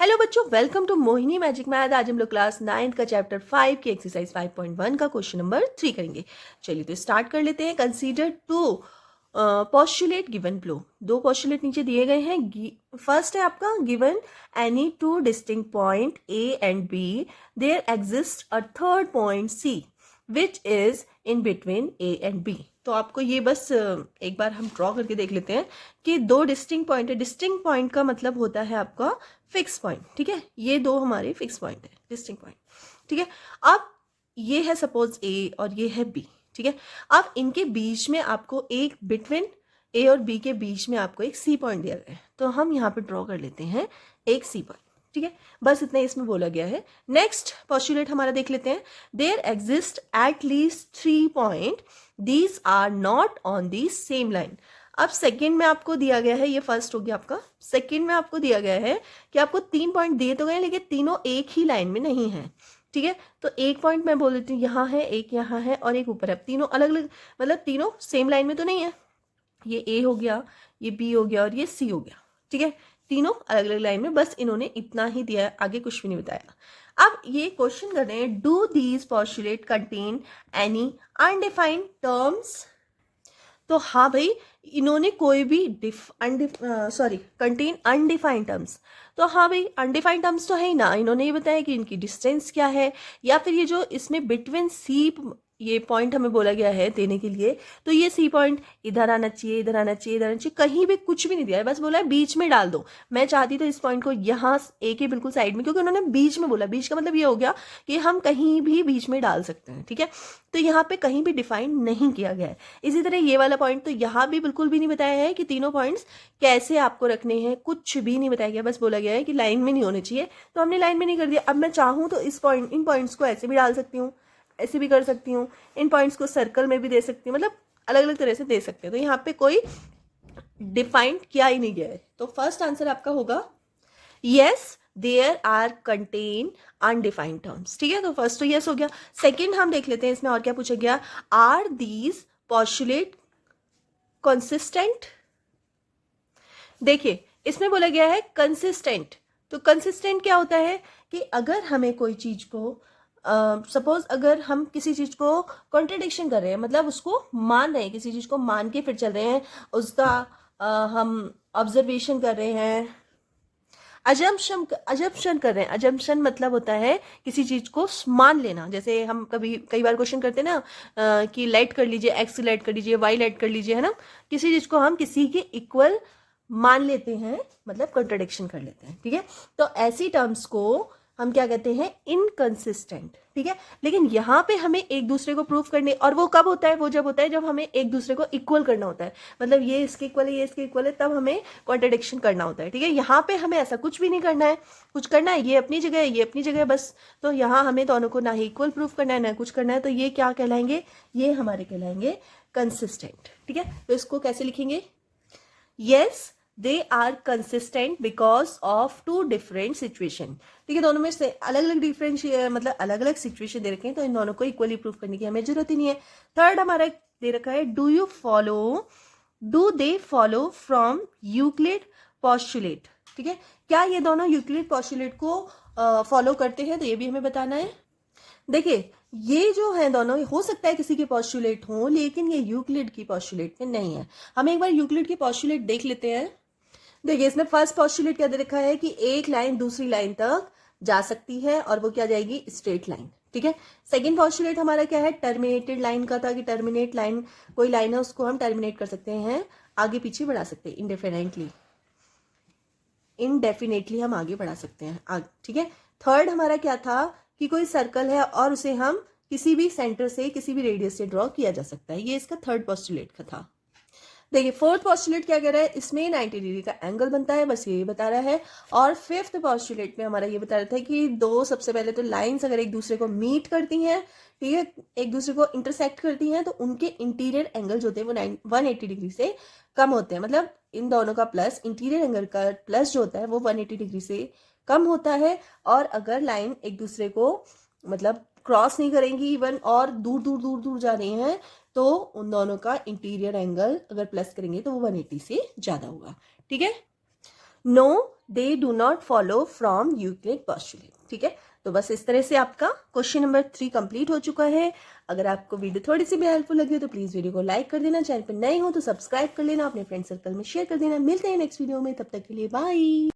Hello बच्चों, welcome to Mohini magic math. आज हम लोग क्लास 9th का चैप्टर 5 की एक्सरसाइज 5.1 का क्वेश्चन नंबर 3 करेंगे। चलिए तो स्टार्ट कर लेते हैं। Consider two postulate given flow. दो पोस्टुलेट नीचे दिए गए हैं। फर्स्ट है आपका given any two distinct point A and B, there exist a third point C which is in between A and B. तो आपको ये बस एक बार हम ड्रॉ करके देख लेते हैं कि दो डिस्टिंक्ट पॉइंट है। डिस्टिंक्ट पॉइंट का मतलब होता है आपका फिक्स पॉइंट, ठीक है। ये दो हमारे फिक्स पॉइंट है, डिस्टिंक्ट पॉइंट, ठीक है। अब ये है सपोज ए और ये है बी, ठीक है। अब इनके बीच में आपको एक बिटवीन ए और बी के बीच में आपको एक सी पॉइंट दिया गया है, तो हम यहाँ पे ड्रॉ कर लेते हैं एक सी पॉइंट, ठीक है। बस इतना इसमें बोला गया है। नेक्स्ट पोस्टुलेट हमारा देख लेते हैं। There exist at least 3 point, these are not on the same line. अब सेकंड में आपको दिया गया है, ये फर्स्ट हो गया आपका। सेकंड में आपको दिया गया है कि आपको 3 पॉइंट दिए तो गए, लेकिन तीनों एक ही लाइन में नहीं है, ठीक है। तो एक पॉइंट मैं बोल देती हूँ यहाँ है, एक यहाँ है और एक ऊपर है। तीनों अलग अलग, मतलब तीनों सेम लाइन में तो नहीं है। ये ए हो गया, ये बी हो गया और ये सी हो गया, ठीक है। तीनों अलग अलग लाइन में, बस इन्होंने इतना ही दिया है, आगे कुछ भी नहीं बताया। अब ये क्वेश्चन कर रहे हैं, do these postulate contain any undefined terms. तो हाँ भाई, इन्होंने कोई भी कंटेन अनडिफाइंड टर्म्स। तो हाँ भाई, अनडिफाइंड टर्म्स तो है ही ना। इन्होंने ये बताया कि इनकी डिस्टेंस क्या है, या फिर ये जो इसमें बिटवीन सी ये पॉइंट हमें बोला गया है देने के लिए, तो ये सी पॉइंट इधर आना चाहिए, इधर आना चाहिए, इधर आना चाहिए, कहीं भी कुछ भी नहीं दिया है, बस बोला है बीच में डाल दो। मैं चाहती तो इस पॉइंट को यहाँ ए के बिल्कुल साइड में, क्योंकि उन्होंने बीच में बोला। बीच का मतलब ये हो गया कि हम कहीं भी बीच में डाल सकते हैं, ठीक है। तो यहाँ पे कहीं भी डिफाइन नहीं किया गया है। इसी तरह ये वाला पॉइंट तो यहाँ भी बिल्कुल भी नहीं बताया है कि तीनों पॉइंट्स कैसे आपको रखने हैं, कुछ भी नहीं बताया गया। बस बोला गया है कि लाइन में नहीं होने चाहिए, तो हमने लाइन में नहीं कर दिया। अब मैं चाहूँ तो इन पॉइंट्स को ऐसे भी डाल सकती हूँ, ऐसे भी कर सकती हूँ, इन पॉइंट्स को सर्कल में भी दे सकती हूँ, मतलब अलग अलग तरह से दे सकते हैं। तो यहाँ पे कोई डिफाइंड किया ही नहीं गया है। तो फर्स्ट आंसर आपका होगा yes, there are contain undefined terms, ठीक है। तो फर्स्ट तो यस हो गया। सेकंड हम देख लेते हैं इसमें और क्या पूछा गया। Are these postulate consistent. देखिए, इसमें बोला गया है कंसिस्टेंट। तो कंसिस्टेंट क्या होता है कि अगर हमें कोई चीज को सपोज अगर हम किसी चीज को कॉन्ट्रडिक्शन कर रहे हैं, मतलब उसको मान रहे हैं, किसी चीज को मान के फिर चल रहे हैं, उसका हम ऑब्जर्वेशन कर रहे हैं, अजम्पशन कर रहे हैं। अजम्पशन मतलब होता है किसी चीज को मान लेना। जैसे हम कई बार क्वेश्चन करते हैं ना, कि लेट कर लीजिए, एक्स लेट कर लीजिए, वाई लेट कर लीजिए, है ना। किसी चीज को हम किसी के इक्वल मान लेते हैं, मतलब कॉन्ट्रडिक्शन कर लेते हैं, ठीक है। तो ऐसी टर्म्स को हम क्या कहते हैं, इनकंसिस्टेंट, ठीक है। लेकिन यहाँ पे हमें एक दूसरे को प्रूफ करने, और वो कब होता है, वो जब होता है जब हमें एक दूसरे को इक्वल करना होता है, मतलब ये इसके इक्वल है, ये इसके इक्वल है, तब हमें कॉन्ट्रडिक्शन करना होता है, ठीक है। यहाँ पे हमें ऐसा कुछ भी नहीं करना है। कुछ करना है, ये अपनी जगह है, ये अपनी जगह है, बस। तो यहाँ हमें दोनों को ना ही इक्वल प्रूफ करना है, ना कुछ करना है। तो ये क्या कहलाएंगे, ये हमारे कहलाएंगे कंसिस्टेंट, ठीक है। तो इसको कैसे लिखेंगे, yes they are consistent because of two different situation, ठीक है। दोनों में से अलग अलग डिफरेंट, मतलब अलग अलग सिचुएशन दे रखे हैं, तो इन दोनों को इक्वली प्रूफ करने की हमें जरूरत ही नहीं है। थर्ड हमारा दे रखा है, do they follow from Euclid postulate, ठीक है। क्या ये दोनों यूक्लिड पोस्टुलेट को फॉलो करते हैं, तो ये भी हमें बताना है। देखिए, ये जो है दोनों, हो सकता है किसी के पोस्टुलेट हो, लेकिन ये यूक्लिड की पोस्टुलेट में नहीं है। हम एक बार यूक्लिड की पोस्टुलेट देख लेते हैं। देखिए, इसमें फर्स्ट पोस्टुलेट क्या दे रखा है कि एक लाइन दूसरी लाइन तक जा सकती है, और वो क्या जाएगी, स्ट्रेट लाइन, ठीक है। सेकंड पोस्टुलेट हमारा क्या है, टर्मिनेटेड लाइन का था, कि टर्मिनेट लाइन, कोई लाइन है उसको हम टर्मिनेट कर सकते हैं, आगे पीछे बढ़ा सकते हैं, इनडेफिनेटली हम आगे बढ़ा सकते हैं, ठीक है। थर्ड हमारा क्या था कि कोई सर्कल है और उसे हम किसी भी सेंटर से, किसी भी रेडियस से ड्रॉ किया जा सकता है। ये इसका थर्ड पोस्टुलेट का था। देखिए, फोर्थ पोस्टुलेट क्या कह रहा है, इसमें 90 डिग्री का एंगल बनता है, बस ये बता रहा है। और फिफ्थ पोस्टुलेट में हमारा ये बता रहा था कि दो, सबसे पहले तो लाइंस अगर एक दूसरे को मीट करती हैं, ठीक है, एक दूसरे को इंटरसेक्ट करती हैं, तो उनके इंटीरियर एंगल जो होते हैं वो 180 डिग्री से कम होते हैं। मतलब इन दोनों का प्लस, इंटीरियर एंगल का प्लस जो होता है वो 180 डिग्री से कम होता है। और अगर लाइन एक दूसरे को मतलब क्रॉस नहीं करेंगी इवन, और दूर दूर दूर दूर जा रही हैं, तो उन दोनों का इंटीरियर एंगल अगर प्लस करेंगे तो वो 180 से ज्यादा होगा, ठीक है। No they do not follow from Euclid postulate. ठीक है, तो बस इस तरह से आपका क्वेश्चन नंबर 3 कंप्लीट हो चुका है। अगर आपको वीडियो थोड़ी सी भी हेल्पफुल लगी हो तो प्लीज वीडियो को लाइक कर देना, चैनल पर नए हो तो सब्सक्राइब कर लेना, अपने फ्रेंड सर्कल में शेयर कर देना। मिलते हैं नेक्स्ट वीडियो में, तब तक के लिए बाय।